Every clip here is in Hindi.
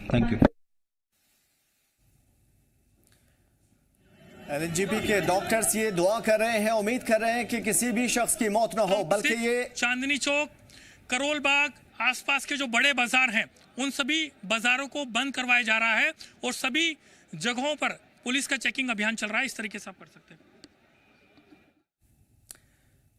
Thank you. एलएनजीपी के डॉक्टर्स ये दुआ कर रहे हैं, उम्मीद कर रहे हैं कि किसी भी शख्स की मौत न हो, बल्कि ये चांदनी चौक, करोल बाग, आसपास के जो बड़े बाजार हैं उन सभी बाजारों को बंद करवाया जा रहा है और सभी जगहों पर पुलिस का चेकिंग अभियान चल रहा है। इस तरीके से आप कर सकते हैं।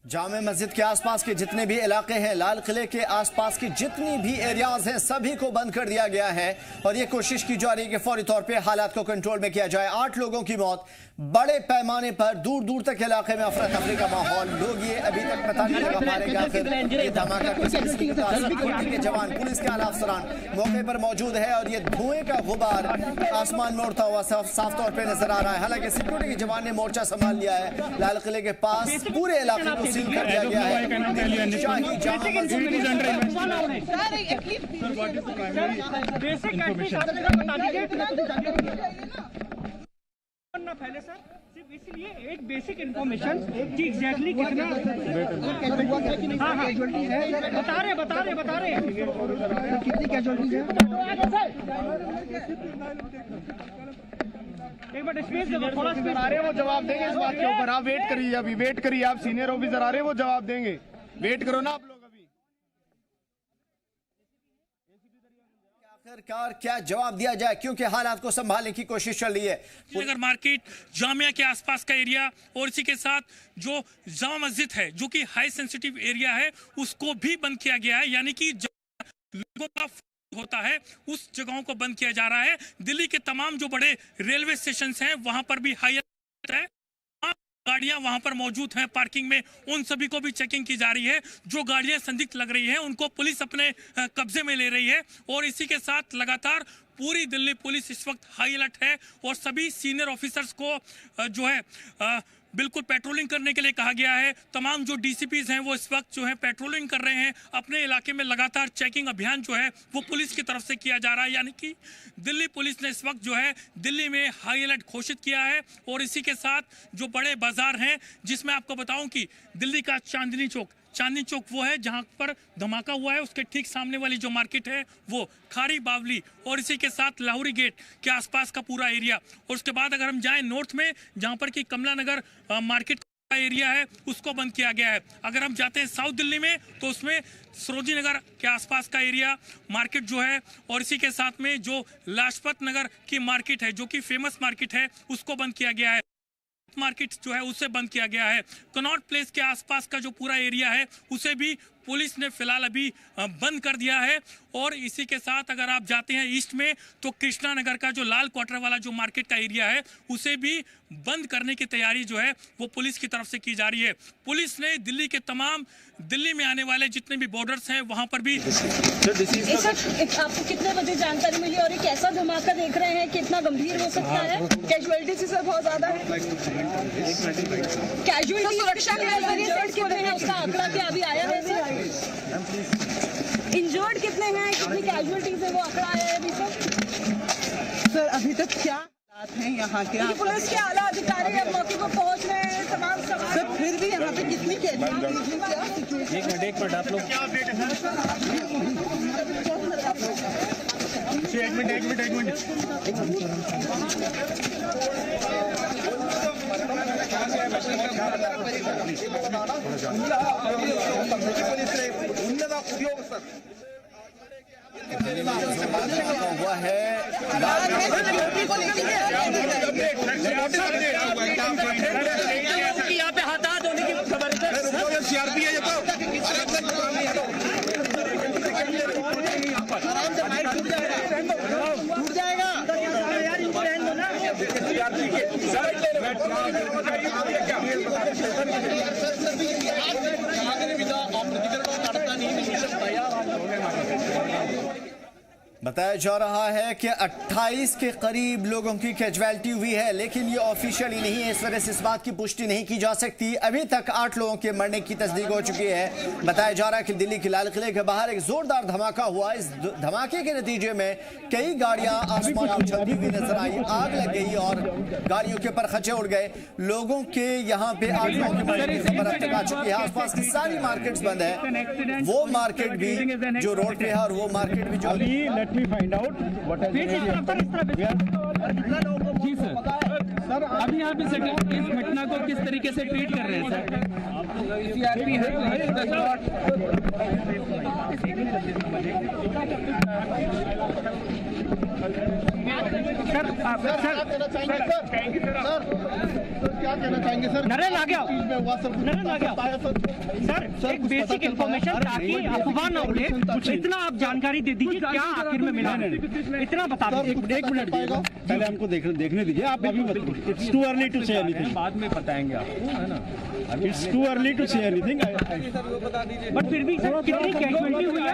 जामे मस्जिद के आसपास के जितने भी इलाके हैं, लाल किले के आसपास की जितनी भी एरियाज हैं, सभी को बंद कर दिया गया है और ये कोशिश की जा रही है कि फौरी तौर पे हालात को कंट्रोल में किया जाए। 8 लोगों की मौत, बड़े पैमाने पर दूर दूर तक इलाके में अफरा तफरी का माहौल। लोग ये अभी तक पता नहीं लगा पा रहे कि आखिर ये धमाका किस किस्म का था। सिक्योरिटी के जवान, पुलिस के आला अफसरान मौके पर मौजूद है और ये धुएं का गुबार आसमान में उड़ता हुआ साफ तौर पर नजर आ रहा है। हालांकि सिक्योरिटी के जवान ने मोर्चा संभाल लिया है। लाल किले के पास पूरे इलाके को सील कर दिया गया है। शाही जामा ना फैले सर, सिर्फ इसलिए एक बेसिक इन्फॉर्मेशन कि एग्जैक्टली कितना बता रहे कितनी कैजुअलिटी है। एक बार स्पेस दे दो, थोड़ा स्पेस आ रहे हैं, वो जवाब देंगे इस बात के ऊपर। आप वेट करिए, अभी वेट करिए, आप सीनियर ऑफिसर आ रहे हैं, वो जवाब देंगे। वेट करो ना आप लोग। आखिरकार क्या जवाब दिया जाए, क्योंकि हालात को संभालने की कोशिश चल रही है। नगर मार्केट, जामिया के आसपास का एरिया और इसी के साथ जो जामा मस्जिद है जो कि हाई सेंसिटिव एरिया है उसको भी बंद किया गया है। यानी कि लोगों का होता है उस जगहों को बंद किया जा रहा है। दिल्ली के तमाम जो बड़े रेलवे स्टेशन हैं वहां पर भी हाई अलर्ट है। गाड़ियां वहां पर मौजूद हैं पार्किंग में, उन सभी को भी चेकिंग की जा रही है। जो गाड़ियां संदिग्ध लग रही हैं उनको पुलिस अपने कब्जे में ले रही है और इसी के साथ लगातार पूरी दिल्ली पुलिस इस वक्त हाई अलर्ट है और सभी सीनियर ऑफिसर्स को जो है बिल्कुल पेट्रोलिंग करने के लिए कहा गया है। तमाम जो डीसीपीज हैं वो इस वक्त जो है पेट्रोलिंग कर रहे हैं। अपने इलाके में लगातार चेकिंग अभियान जो है वो पुलिस की तरफ से किया जा रहा है। यानी कि दिल्ली पुलिस ने इस वक्त जो है दिल्ली में हाई अलर्ट घोषित किया है और इसी के साथ जो बड़े बाजार हैं, जिसमें आपको बताऊं कि दिल्ली का चांदनी चौक वो है जहां पर धमाका हुआ है, उसके ठीक सामने वाली जो मार्केट है वो खारी बावली और इसी के साथ लाहौरी गेट के आसपास का पूरा एरिया। और उसके बाद अगर हम जाएं नॉर्थ में जहां पर कि कमला नगर मार्केट का एरिया है उसको बंद किया गया है। अगर हम जाते हैं साउथ दिल्ली में तो उसमें सरोजी नगर के आसपास का एरिया मार्केट जो है और इसी के साथ में जो लाजपत नगर की मार्केट है जो कि फेमस मार्केट है उसको बंद किया गया है। मार्केट जो है उसे बंद किया गया है। कनॉट प्लेस के आसपास का जो पूरा एरिया है उसे भी पुलिस ने फिलहाल अभी बंद कर दिया है। और इसी के साथ अगर आप जाते हैं ईस्ट में तो कृष्णा नगर का जो लाल क्वार्टर वाला जो मार्केट का एरिया है उसे भी बंद करने की तैयारी जो है वो पुलिस की तरफ से की जा रही है। पुलिस ने दिल्ली के तमाम दिल्ली में आने वाले जितने भी बॉर्डर्स हैं वहां पर भी। आपको कितने बजे जानकारी मिली और ये कैसा धमाका देख रहे हैं, कितना गंभीर हो सकता है? कैजुअलिटी से सर बहुत ज्यादा है। कैजुअलिटी सुरक्षा कितने हैं उसका आंकड़ा क्या अभी आया है सर? इंजर्ड कितने हैं, कितनी कैजुअलिटीज है वो आंकड़ा आया है अभी सर? अभी तक क्या हालात हैं यहाँ के? पुलिस के आला अधिकारी अब मौके पर पहुँच रहे हैं, तमाम सवाल सर फिर भी यहाँ पे कितनी एक मिनट आप लोग एक मिनट हुआ है यहाँ पे हाथ होने की खबर टूट जाएगा यार, इनको रहने दो ना। बताया जा रहा है कि 28 के करीब लोगों की कैजुअलिटी हुई है, लेकिन ये ऑफिशियली नहीं है, इस वजह से इस बात की पुष्टि नहीं की जा सकती। अभी तक 8 लोगों के मरने की तस्दीक हो चुकी है। बताया जा रहा है कि दिल्ली के लाल किले के बाहर एक जोरदार धमाका हुआ। इस धमाके के नतीजे में कई गाड़ियां आसमान में उछलती हुई नजर आई, आग लग गई और गाड़ियों के पर खचे उड़ गए। लोगों के यहाँ पे 8 लोगों के मरने की खबर अब तक आ चुकी है। आसपास की सारी मार्केट्स बंद है, वो मार्केट भी जो रोड पे है और वो मार्केट भी जो me find out what has जी सर, अभी आप इस घटना को किस तरीके से ट्रीट कर रहे हैं सर? क्या कहना चाहेंगे सर? नरेंद्र आ गया सर, सर, एक बेसिक इन्फॉर्मेशन ताकि अफवाह न उड़े, इतना आप जानकारी दे दीजिए क्या आखिर में मिला, इतना बता दीजिए। एक मिनट दीजिए, पहले हमको देखने दीजिए। आप अभी बताइए। It's too early to say anything, बाद में बताएंगे आपको, है ना? It's too early to say anything. But फिर भी सर कितनी कैजुअलिटी हुई है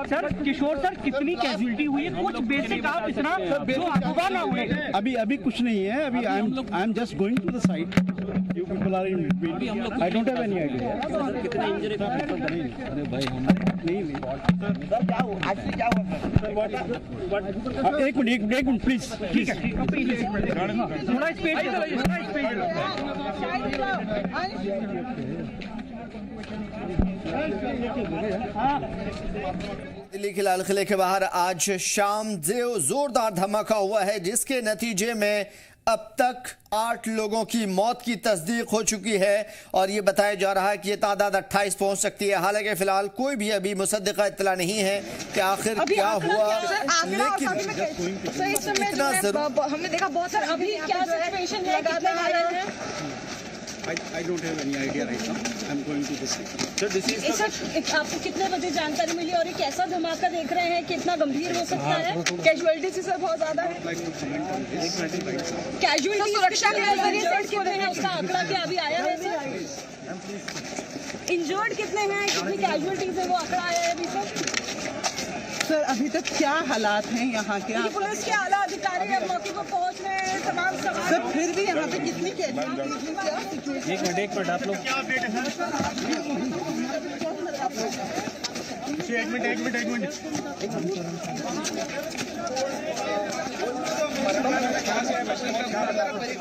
सर? किशोर सर, कितनी कैजुअलिटी हुई है? कुछ बेसिक आप इतना जो अफवाह ना उड़े। अभी कुछ नहीं है। अभी I am just going to the site. You people are in, I don't have any idea. कितने इंजरी? अरे भाई हम नहीं सर, क्या हुआ एक्चुअली, क्या हुआ? एक मिनट प्लीज। ठीक है, थोड़ा स्पीड दिल्ली के लाल किले के बाहर आज शाम जोरदार धमाका हुआ है, जिसके नतीजे में अब तक 8 लोगों की मौत की तस्दीक हो चुकी है और ये बताया जा रहा है कि ये तादाद 28 पहुंच सकती है। हालांकि फिलहाल कोई भी अभी मुसद्दिका इत्तला नहीं है कि आखिर क्या हुआ, लेकिन इतना जरूर हमने देखा बहुत सारे अभी क्या सिचुएशन है, कितने घायल हैं? I don't have any idea right now. I'm going to the city. So this is sir, आपको कितने बजे जानकारी मिली और ये कैसा धमाका देख रहे हैं, कितना गंभीर हो सकता है? कैजुअलिटी से सर बहुत ज्यादा है। कैजुअलिटी सुरक्षा के नजरिए से कितने हैं उसका आंकड़ा क्या अभी आया है सर? इंजर्ड कितने हैं, कितनी कैजुअलिटीज है वो आंकड़ा आया है अभी सर? सर अभी तक क्या हालात हैं यहाँ के? पुलिस के आला अधिकारी अब मौके पर पहुँच रहे हैं, तमाम सवाल। सर फिर भी यहाँ पे कितनी कैजुअलिटीज हैं, क्या सिचुएशन? एक मिनट आप लोग एक मिनट।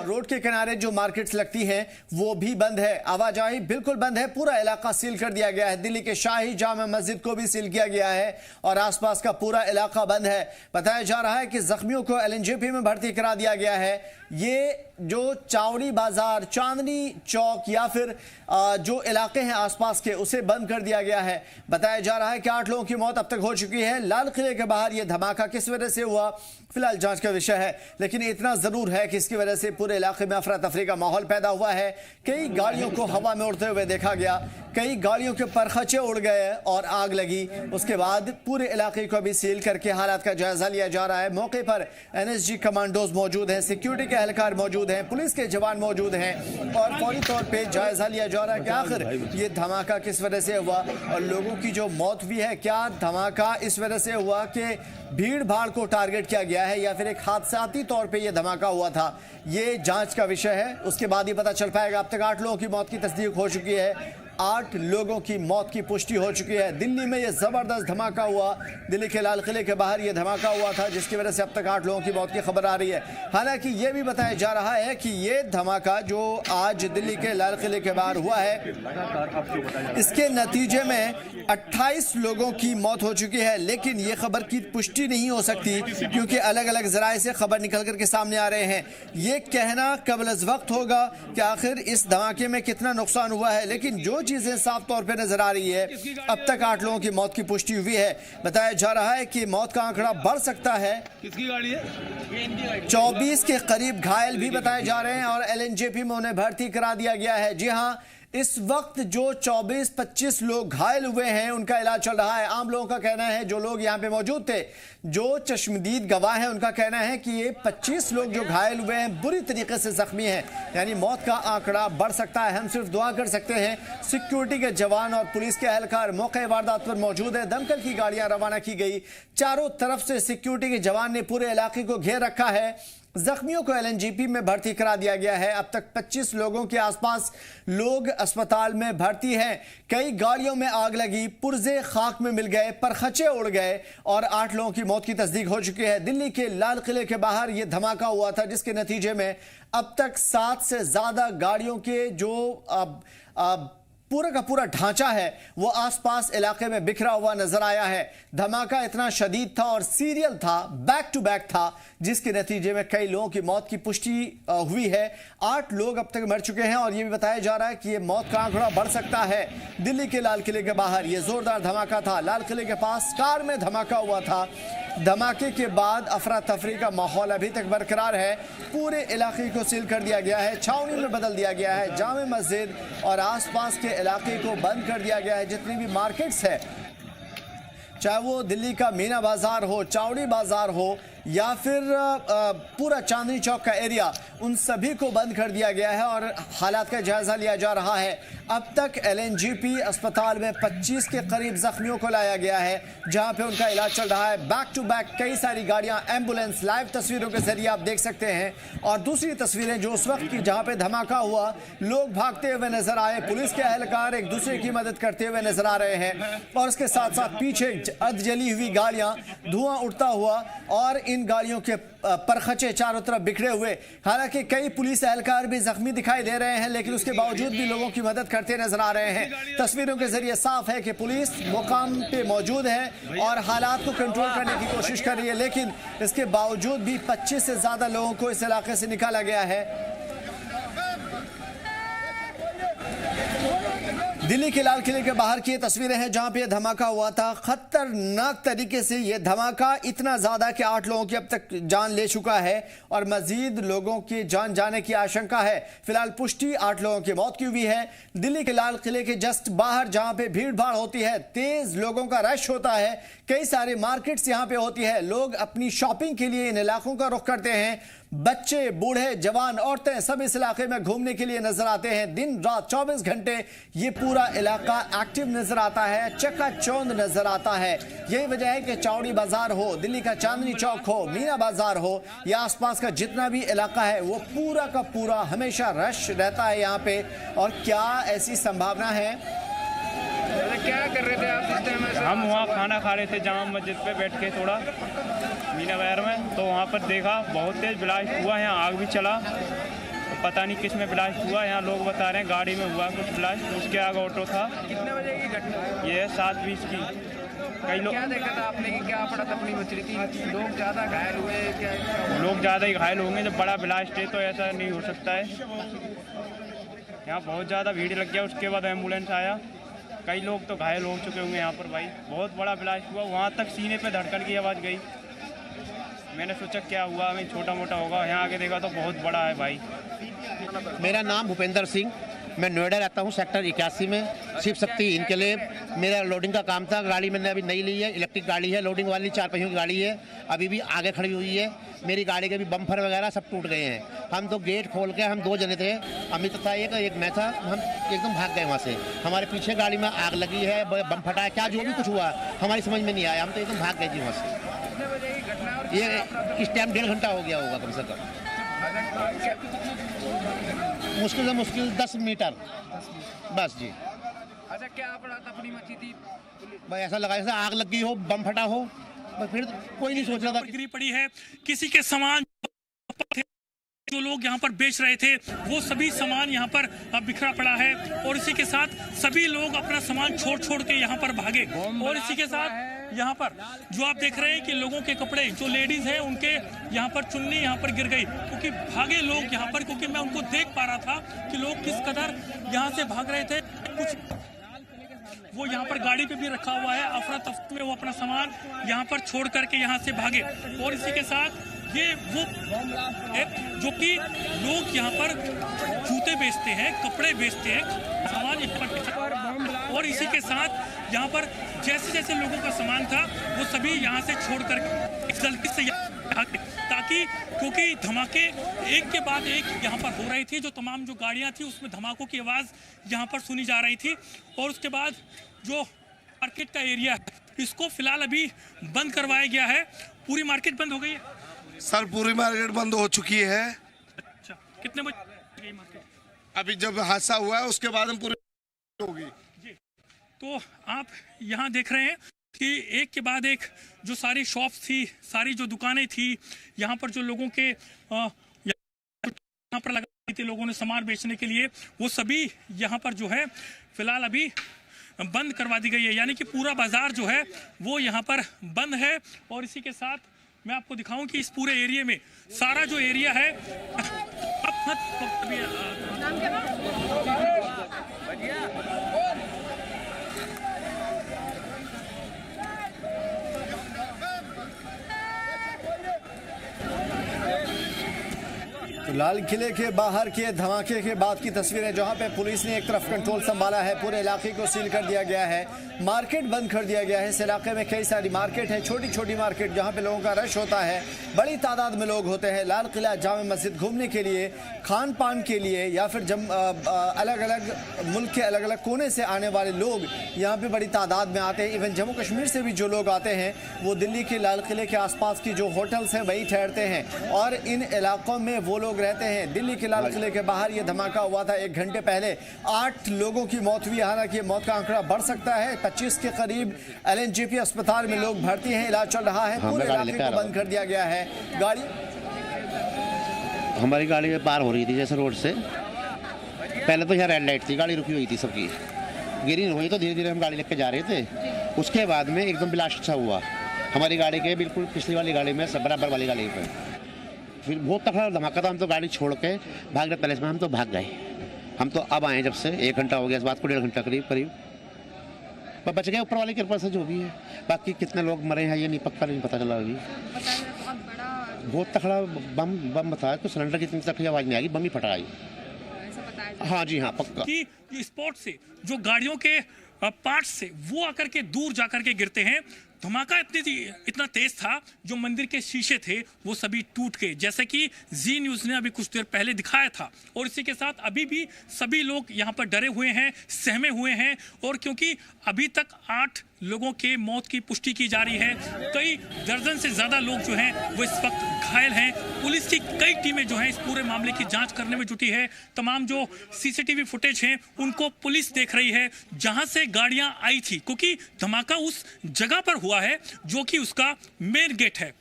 रोड के किनारे जो मार्केट्स लगती हैं वो भी बंद है, आवाजाही बिल्कुल बंद है, पूरा इलाका सील कर दिया गया है। दिल्ली के शाही जामा मस्जिद को भी सील किया गया है और आसपास का पूरा इलाका बंद है। बताया जा रहा है कि जख्मियों को एलएनजेपी में भर्ती करा दिया गया है। ये जो चावड़ी बाजार, चांदनी चौक या फिर जो इलाके हैं आसपास के, उसे बंद कर दिया गया है। बताया जा रहा है कि 8 लोगों की मौत अब तक हो चुकी है। लाल किले के बाहर यह धमाका किस वजह से हुआ, फिलहाल जांच का विषय है, लेकिन इतना जरूर है कि इसकी वजह से पूरे इलाके में अफरा तफरी का माहौल पैदा हुआ है। कई गाड़ियों को हवा में उड़ते हुए देखा गया, कई गाड़ियों के परखचे उड़ गए और आग लगी। उसके बाद पूरे इलाके को भी सील करके हालात का जायजा लिया जा रहा है। मौके पर एनएसजी कमांडोज मौजूद हैं, सिक्योरिटी के एहलकार मौजूद हैं, पुलिस के जवान मौजूद हैं और फौरी तौर पे जायजा लिया जा रहा है कि आखिर ये धमाका किस वजह से हुआ और लोगों की जो मौत हुई है, क्या धमाका इस वजह से हुआ कि भीड़ भाड़ को टारगेट किया गया है या फिर एक हादसाती तौर पे ये धमाका हुआ था। ये जांच का विषय है, उसके बाद ही पता चल पाएगा। अब तक 8 लोगों की मौत की तस्दीक हो चुकी है, 8 लोगों की मौत की पुष्टि हो चुकी है। दिल्ली में यह जबरदस्त धमाका हुआ, दिल्ली के लाल किले के बाहर यह धमाका हुआ था, जिसकी वजह से अब तक 8 लोगों की मौत की खबर आ रही है। हालांकि यह भी बताया जा रहा है कि यह धमाका जो आज दिल्ली के लाल किले के बाहर हुआ है, इसके नतीजे में 28 लोगों की मौत हो चुकी है, लेकिन यह खबर की पुष्टि नहीं हो सकती क्योंकि अलग अलग जराए से खबर निकल करके सामने आ रहे हैं। ये कहना कबल अज़ वक्त होगा कि आखिर इस धमाके में कितना नुकसान हुआ है, लेकिन जो चीजें साफ तौर पे नजर आ रही है, अब तक 8 लोगों की मौत की पुष्टि हुई है। बताया जा रहा है कि मौत का आंकड़ा बढ़ सकता है। किसकी गाड़ी है? 24 के करीब घायल भी बताए जा रहे हैं और एलएनजेपी में उन्हें भर्ती करा दिया गया है। जी हां, इस वक्त जो 24-25 लोग घायल हुए हैं उनका इलाज चल रहा है। आम लोगों का कहना है, जो लोग यहां पे मौजूद थे, जो चश्मदीद गवाह हैं, उनका कहना है कि ये 25 लोग जो घायल हुए हैं बुरी तरीके से जख्मी हैं, यानी मौत का आंकड़ा बढ़ सकता है। हम सिर्फ दुआ कर सकते हैं। सिक्योरिटी के जवान और पुलिस के एहलकार मौके वारदात पर मौजूद है। दमकल की गाड़ियां रवाना की गई, चारों तरफ से सिक्योरिटी के जवान ने पूरे इलाके को घेर रखा है। जख्मियों को एलएनजेपी में भर्ती करा दिया गया है। अब तक 25 लोगों के आसपास लोग अस्पताल में भर्ती हैं। कई गाड़ियों में आग लगी, पुर्जे खाक में मिल गए, परखचे उड़ गए और 8 लोगों की मौत की तस्दीक हो चुकी है। दिल्ली के लाल किले के बाहर यह धमाका हुआ था, जिसके नतीजे में अब तक 7 से ज्यादा गाड़ियों के जो पूरा का पूरा ढांचा है वो आसपास इलाके में बिखरा हुआ नजर आया है। धमाका इतना शदीद था और सीरियल था, बैक टू बैक था, जिसके नतीजे में कई लोगों की मौत की पुष्टि हुई है। 8 लोग अब तक मर चुके हैं और यह भी बताया जा रहा है कि यह मौत का आंकड़ा बढ़ सकता है। दिल्ली के लाल किले के बाहर यह जोरदार धमाका था। लाल किले के पास कार में धमाका हुआ था। धमाके के बाद अफरा तफरी का माहौल अभी तक बरकरार है। पूरे इलाके को सील कर दिया गया है, छावनी में बदल दिया गया है। जामे मस्जिद और आसपास के इलाके को बंद कर दिया गया है। जितनी भी मार्केट्स है, चाहे वो दिल्ली का मीना बाजार हो, चावड़ी बाजार हो या फिर पूरा चांदनी चौक का एरिया, उन सभी को बंद कर दिया गया है और हालात का जायजा लिया जा रहा है। अब तक LNGP अस्पताल में 25 के करीब जख्मियों को लाया गया है, जहां पे उनका इलाज चल रहा है। बैक टू बैक कई सारी गाड़ियां, एम्बुलेंस, लाइव तस्वीरों के जरिए आप देख सकते हैं। और दूसरी तस्वीरें जो उस वक्त की जहां पे धमाका हुआ, लोग भागते हुए नजर आए, पुलिस के एहलकार एक दूसरे की मदद करते हुए नजर आ रहे हैं। और उसके साथ साथ पीछे अध जली हुई गाड़ियां, धुआं उड़ता हुआ और इन गाड़ियों के परखचे चारों तरफ बिखरे हुए। हालांकि कई पुलिस एहलकार भी जख्मी दिखाई दे रहे हैं, लेकिन उसके बावजूद भी लोगों की मदद करते नजर आ रहे हैं। तस्वीरों के जरिए साफ है कि पुलिस मुकाम पे मौजूद है और हालात को कंट्रोल करने की कोशिश कर रही है, लेकिन इसके बावजूद भी 25 से ज्यादा लोगों को इस इलाके से निकाला गया है। दिल्ली के लाल किले के बाहर की तस्वीरें हैं जहां पे यह धमाका हुआ था। खतरनाक तरीके से यह धमाका इतना ज्यादा कि 8 लोगों की अब तक जान ले चुका है और मजीद लोगों की जान जाने की आशंका है। फिलहाल पुष्टि 8 लोगों की मौत की हुई है। दिल्ली के लाल किले के जस्ट बाहर जहां पे भीड़ भाड़ होती है, तेज लोगों का रश होता है, कई सारे मार्केट्स यहां पे होती है, लोग अपनी शॉपिंग के लिए इन इलाकों का रुख करते हैं। बच्चे, बूढ़े, जवान, औरतें सब इस इलाके में घूमने के लिए नजर आते हैं। दिन रात 24 घंटे ये पूरा इलाका एक्टिव नजर आता है, चकाचौंध नजर आता है। यही वजह है कि चावड़ी बाजार हो, दिल्ली का चांदनी चौक हो, मीना बाजार हो या आसपास का जितना भी इलाका है, वो पूरा का पूरा हमेशा रश रहता है यहाँ पे। और क्या ऐसी संभावना है? क्या कर रहे थे आप इस टाइम? हम वहाँ खाना खा रहे थे जामा मस्जिद पे बैठ के थोड़ा मीना बाजार में, तो वहाँ पर देखा बहुत तेज ब्लास्ट हुआ, यहाँ आग भी चला। तो पता नहीं किस में ब्लास्ट हुआ, यहाँ लोग बता रहे हैं गाड़ी में हुआ कुछ ब्लास्ट, उसके आगे ऑटो था। कितने बजे की घटना? ये 7:20 की। कई लोग, क्या देखा था आपने कि क्या पड़ा तफरी मच रही थी? लोग ज़्यादा घायल हुए क्या? लोग ज़्यादा ही घायल होंगे, जब बड़ा ब्लास्ट है तो ऐसा नहीं हो सकता है। यहाँ बहुत ज़्यादा भीड़ लग गया, उसके बाद एम्बुलेंस आया, कई लोग तो घायल हो चुके होंगे यहाँ पर। भाई बहुत बड़ा ब्लास्ट हुआ, वहाँ तक सीने पे धड़कन की आवाज़ गई। मैंने सोचा क्या हुआ, मैं छोटा मोटा होगा, यहाँ आके देखा तो बहुत बड़ा है भाई। मेरा नाम भूपेंद्र सिंह, मैं नोएडा रहता हूँ, सेक्टर 81 में, शिव शक्ति इनके लिए मेरा लोडिंग का काम था। गाड़ी मैंने अभी नई ली है, इलेक्ट्रिक गाड़ी है, लोडिंग वाली 4 पहियों की गाड़ी है, अभी भी आगे खड़ी हुई है। मेरी गाड़ी के भी बम्फर वगैरह सब टूट गए हैं। हम तो गेट खोल के, हम 2 जने थे, अमित था एक मैं था, हम एकदम भाग गए वहाँ से। हमारे पीछे गाड़ी में आग लगी है, बम फटा है, क्या जो भी कुछ हुआ हमारी समझ में नहीं आया, हम तो एकदम भाग गए जी वहाँ से। ये इस टाइम 1.5 घंटा हो गया होगा कम से कम, मुश्किल से मुश्किल 10 मीटर बस जी। अच्छा, क्या पड़ा तफरी मची थी? भाई ऐसा लगा जैसे आग लगी हो, बम फटा हो, पर फिर कोई नहीं सोच रहा था। गिरी पड़ी है, किसी के सामान जो लोग यहाँ पर बेच रहे थे वो सभी सामान यहाँ पर बिखरा पड़ा है और इसी के साथ सभी लोग अपना सामान छोड़ के यहाँ पर भागे। और इसी के साथ यहाँ पर जो आप देख रहे हैं कि लोगों के कपड़े, जो लेडीज हैं उनके यहाँ पर चुन्नी यहाँ पर गिर गई, क्योंकि भागे लोग यहाँ पर, क्योंकि मैं उनको देख पा रहा था कि लोग किस कदर यहाँ से भाग रहे थे। कुछ वो यहाँ पर गाड़ी पे भी रखा हुआ है, अफरा तफरी में वो अपना सामान यहाँ पर छोड़ करके यहाँ से भागे। और इसी के साथ ये वो है जो कि लोग यहाँ पर जूते बेचते हैं, कपड़े बेचते हैं, सामान यहाँ पर। और इसी के साथ यहाँ पर जैसे जैसे लोगों का सामान था वो सभी यहाँ से छोड़ कर जल्दी से ताकि, क्योंकि धमाके एक के बाद एक यहाँ पर हो रही थी। जो तमाम जो गाड़ियाँ थी उसमें धमाकों की आवाज़ यहाँ पर सुनी जा रही थी। और उसके बाद जो मार्केट का एरिया है इसको फिलहाल अभी बंद करवाया गया है। पूरी मार्केट बंद हो गई है सर, पूरी मार्केट बंद हो चुकी है। अच्छा, कितने बजे मार्केट? अभी जब हादसा हुआ है उसके बाद हम पूरी होगी जी। तो आप यहाँ देख रहे हैं कि एक के बाद एक जो सारी शॉप्स थी, सारी जो दुकानें थी, यहाँ पर जो लोगों के यहाँ पर लगाई थी लोगों ने सामान बेचने के लिए, वो सभी यहाँ पर जो है फिलहाल अभी बंद करवा दी गई है, यानी कि पूरा बाजार जो है वो यहाँ पर बंद है। और इसी के साथ मैं आपको दिखाऊं कि इस पूरे एरिया में सारा जो एरिया है तो लाल किले के बाहर के धमाके के बाद की तस्वीरें, जहां पे पुलिस ने एक तरफ कंट्रोल संभाला है, पूरे इलाके को सील कर दिया गया है, मार्केट बंद कर दिया गया है। इस इलाके में कई सारी मार्केट है, छोटी छोटी मार्केट, जहां पे लोगों का रश होता है, बड़ी तादाद में लोग होते हैं। लाल किला जामे मस्जिद घूमने के लिए, खान पान के लिए, या फिर अलग अलग मुल्क के अलग अलग कोने से आने वाले लोग यहाँ पे बड़ी तादाद में आते हैं। इवन जम्मू कश्मीर से भी जो लोग आते हैं वो दिल्ली के लाल किले के आसपास की जो होटल्स हैं वही ठहरते हैं और इन इलाकों में वो लोग रहते हैं। दिल्ली के लाल किले के बाहर ये धमाका हुआ था 1 घंटे पहले, 8 लोगों की मौत हुई। हालांकि मौत का आंकड़ा बढ़ सकता है, 25 के करीब LNGP अस्पताल में लोग भर्ती हैं, इलाज चल रहा है। पूरे इलाके को बंद कर दिया गया है। हमारी गाड़ी पार हो रही थी जैसे रोड से, पहले तो यहाँ रेड लाइट थी, गाड़ी रुकी हुई थी सबकी, गिरी हुई तो धीरे धीरे हम गाड़ी लेके जा रहे थे। उसके बाद में एकदम ब्लास्ट सा हुआ हमारी गाड़ी के बिल्कुल पिछली वाली गाड़ी में, सब बराबर वाली गाड़ी पे। फिर बहुत तगड़ा धमाका था, हम तो गाड़ी छोड़ के भाग रहे पैलेस में, हम तो भाग गए। हम तो अब आए जब से 1 घंटा हो गया, इस बात को 1.5 घंटा करीब पर बच गए ऊपर वाले की कृपा से जो भी है। बाकी कितने लोग मरे हैं ये नहीं पक्का नहीं पता चला अभी। बहुत तगड़ा बम बताया, तो सिलेंडर की इतनी तक आवाज नहीं आई, बम ही फटा आई। हाँ जी हाँ पक्का। कि स्पॉट से जो गाड़ियों के पार्ट्स से वो आकर के दूर जाकर के गिरते हैं। धमाका इतना तेज था, जो मंदिर के शीशे थे वो सभी टूट गए, जैसे कि जी न्यूज़ ने अभी कुछ देर पहले दिखाया था। और इसी के साथ अभी भी सभी लोग यहाँ पर डरे हुए हैं, सहमे हुए हैं। और क्योंकि अभी तक 8 लोगों के मौत की पुष्टि की जा रही है, कई दर्जन से ज़्यादा लोग जो हैं वो इस वक्त घायल हैं। पुलिस की कई टीमें जो हैं इस पूरे मामले की जांच करने में जुटी है। तमाम जो CCTV फुटेज हैं उनको पुलिस देख रही है जहां से गाड़ियां आई थी, क्योंकि धमाका उस जगह पर हुआ है जो कि उसका मेन गेट है।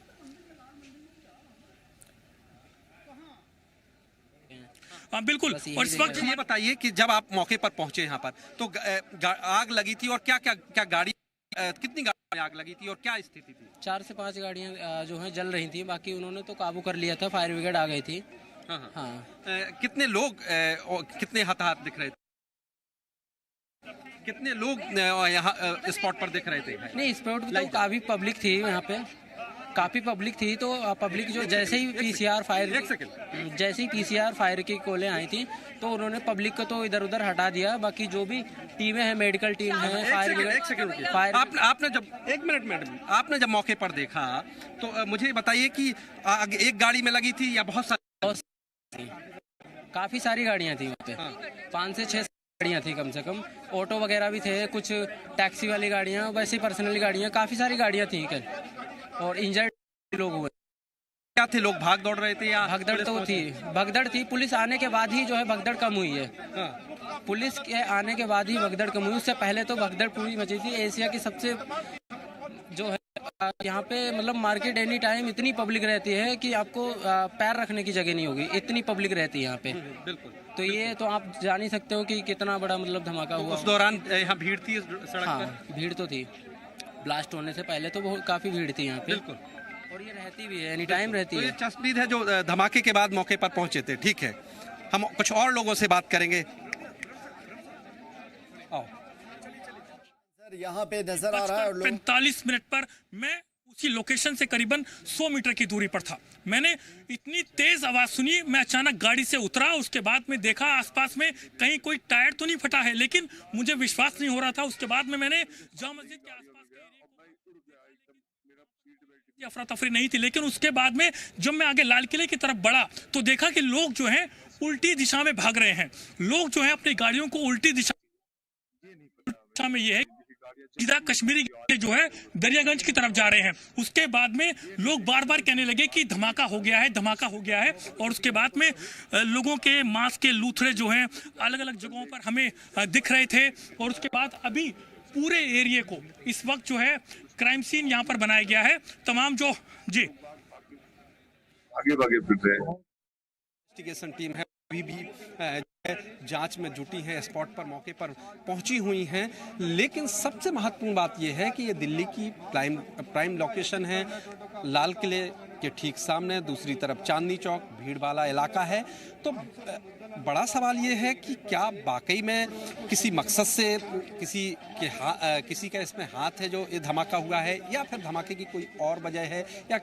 बिल्कुल। और इस वक्त ये बताइए कि जब आप मौके पर पहुंचे यहाँ पर तो आग लगी थी और क्या गाड़ी कितनी गाड़ी आग लगी थी और क्या स्थिति थी? 4 से 5 गाड़ियाँ जो हैं जल रही थी, बाकी उन्होंने तो काबू कर लिया था, फायर ब्रिगेड आ गई थी। हाँ। कितने लोग कितने हताहत दिख रहे थे? कितने लोग यहाँ स्पॉट पर दिख रहे थे? नहीं, स्पॉट तो काफी पब्लिक थी यहाँ पे, काफी पब्लिक थी। तो पब्लिक जो जैसे ही PCR फायर की कॉलें आई थी तो उन्होंने पब्लिक को तो इधर उधर हटा दिया। बाकी जो भी टीमें हैं, मेडिकल टीम है, फायर ब्रिगेड। आपने जब 1 मिनट मैडम, आपने जब मौके पर देखा तो मुझे बताइए कि एक गाड़ी में लगी थी या बहुत सारी? काफी सारी गाड़ियाँ थी वहाँ पे, 5 से 6 गाड़ियाँ थी कम से कम। ऑटो वगैरह भी थे, कुछ टैक्सी वाली गाड़ियाँ, वैसे पर्सनल गाड़ियाँ, काफी सारी गाड़ियाँ थी और इंजर्ड लोग हुए। क्या थे लोग भाग दौड़ रहे थे या भगदड़ थी? पुलिस आने के बाद ही जो है भगदड़ कम हुई है। पुलिस के आने के बाद ही भगदड़ कम हुई, उससे पहले तो भगदड़ पूरी मची थी। एशिया की सबसे जो है यहाँ पे मतलब मार्केट एनी टाइम इतनी पब्लिक रहती है कि आपको पैर रखने की जगह नहीं होगी, इतनी पब्लिक रहती है यहाँ पे। बिल्कुल। तो ये तो आप जान ही सकते हो कि कितना बड़ा मतलब धमाका हुआ। उस दौरान यहाँ भीड़ थी सड़क पर? भीड़ तो थी, ब्लास्ट होने से पहले तो बहुत काफी भीड़ थी यहाँ पे। बिल्कुल। और ये रहती भी है, एनी टाइम रहती है। ये चश्मदीद है जो धमाके के बाद मौके पर पहुंचे थे। ठीक है, हम कुछ और लोगों से बात करेंगे। आओ सर, यहाँ पे नजर आ रहा है 45 मिनट पर मैं उसी लोकेशन से करीबन 100 मीटर की दूरी पर था। मैंने इतनी तेज आवाज सुनी, मैं अचानक गाड़ी से उतरा। उसके बाद में देखा आसपास में कहीं कोई टायर तो नहीं फटा है, लेकिन मुझे विश्वास नहीं हो रहा था। उसके बाद में मैंने जामा मस्जिद के आसपास अफरा तफरी नहीं थी, लेकिन उसके बाद में जब मैं आगे लाल किले की तरफ बढ़ा तो देखा कि लोग जो हैं उल्टी दिशा में भाग रहे हैं। लोग जो है अपनी गाड़ियों को उल्टी दिशा में, ये है सीधा कश्मीरी जो है दरियागंज की तरफ जा रहे हैं। उसके बाद में लोग बार बार कहने लगे कि धमाका हो गया है, धमाका हो गया है। और उसके बाद में लोगों के मांस के लूथड़े जो हैं अलग अलग जगहों पर हमें दिख रहे थे। और उसके बाद अभी पूरे एरिया को इस वक्त जो है क्राइम सीन यहाँ पर बनाया गया है। तमाम जो जी आगे फिर रहे हैं, इन्वेस्टिगेशन टीम है अभी भी जांच में जुटी हैं, स्पॉट पर मौके पर पहुंची हुई हैं। लेकिन सबसे महत्वपूर्ण बात यह है कि ये दिल्ली की प्राइम लोकेशन है, लाल किले के ठीक सामने, दूसरी तरफ चांदनी चौक भीड़ वाला इलाका है। तो बड़ा सवाल ये है कि क्या वाकई में किसी मकसद से किसी का इसमें हाथ है जो ये धमाका हुआ है, या फिर धमाके की कोई और वजह है, या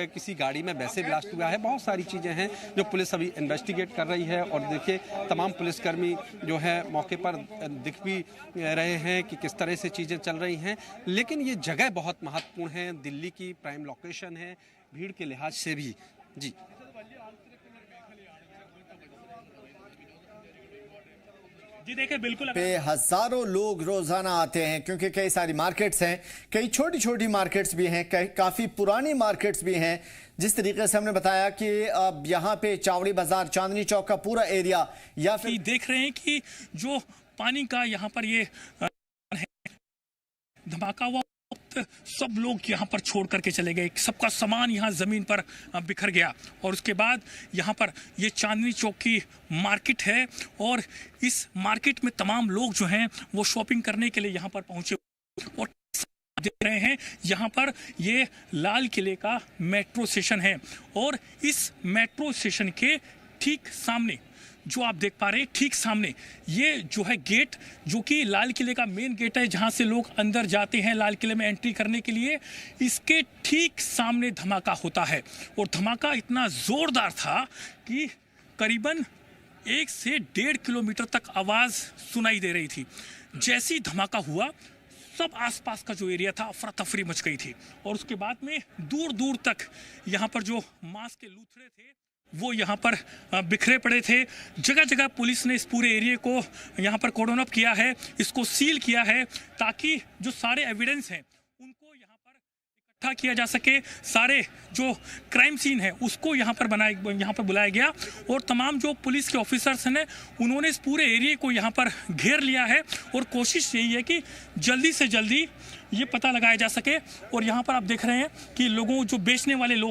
किसी गाड़ी में वैसे ब्लास्ट हुआ है। बहुत सारी चीज़ें हैं जो पुलिस अभी इन्वेस्टिगेट कर रही है। और देखिए तमाम पुलिसकर्मी जो है मौके पर दिख भी रहे हैं कि किस तरह से चीज़ें चल रही हैं। लेकिन ये जगह बहुत महत्वपूर्ण है, दिल्ली की प्राइम लोकेशन है, भीड़ के लिहाज से भी। जी जी देखिए बिल्कुल पे हजारों लोग रोजाना आते हैं, क्योंकि कई सारी मार्केट्स हैं, कई छोटी छोटी मार्केट्स भी हैं, कई काफी पुरानी मार्केट्स भी हैं। जिस तरीके से हमने बताया कि अब यहाँ पे चावड़ी बाजार, चांदनी चौक का पूरा एरिया, या फिर देख रहे हैं कि जो पानी का यहाँ पर ये धमाका हुआ, सब लोग यहाँ पर छोड़ करके चले गए, सबका सामान यहाँ जमीन पर बिखर गया। और उसके बाद यहाँ पर ये चांदनी चौक की मार्केट है, और इस मार्केट में तमाम लोग जो हैं वो शॉपिंग करने के लिए यहाँ पर पहुंचे। और देख रहे हैं यहाँ पर ये लाल किले का मेट्रो स्टेशन है, और इस मेट्रो स्टेशन के ठीक सामने जो आप देख पा रहे हैं, ठीक सामने ये जो है गेट, जो कि लाल किले का मेन गेट है, जहां से लोग अंदर जाते हैं लाल किले में एंट्री करने के लिए, इसके ठीक सामने धमाका होता है। और धमाका इतना जोरदार था कि करीबन 1 से 1.5 किलोमीटर तक आवाज सुनाई दे रही थी। जैसे ही धमाका हुआ, सब आसपास का जो एरिया था अफरा तफरी मच गई थी। और उसके बाद में दूर दूर तक यहाँ पर जो मांस के लूथड़े थे वो यहाँ पर बिखरे पड़े थे। जगह जगह पुलिस ने इस पूरे एरिया को यहाँ पर कॉर्डन अप किया है, इसको सील किया है, ताकि जो सारे एविडेंस हैं उनको यहाँ पर इकट्ठा किया जा सके। सारे जो क्राइम सीन है उसको यहाँ पर बुलाया गया, और तमाम जो पुलिस के ऑफिसर्स हैं उन्होंने इस पूरे एरिया को यहाँ पर घेर लिया है। और कोशिश यही है कि जल्दी से जल्दी ये पता लगाया जा सके। और यहाँ पर आप देख रहे हैं कि लोगों जो बेचने वाले लोग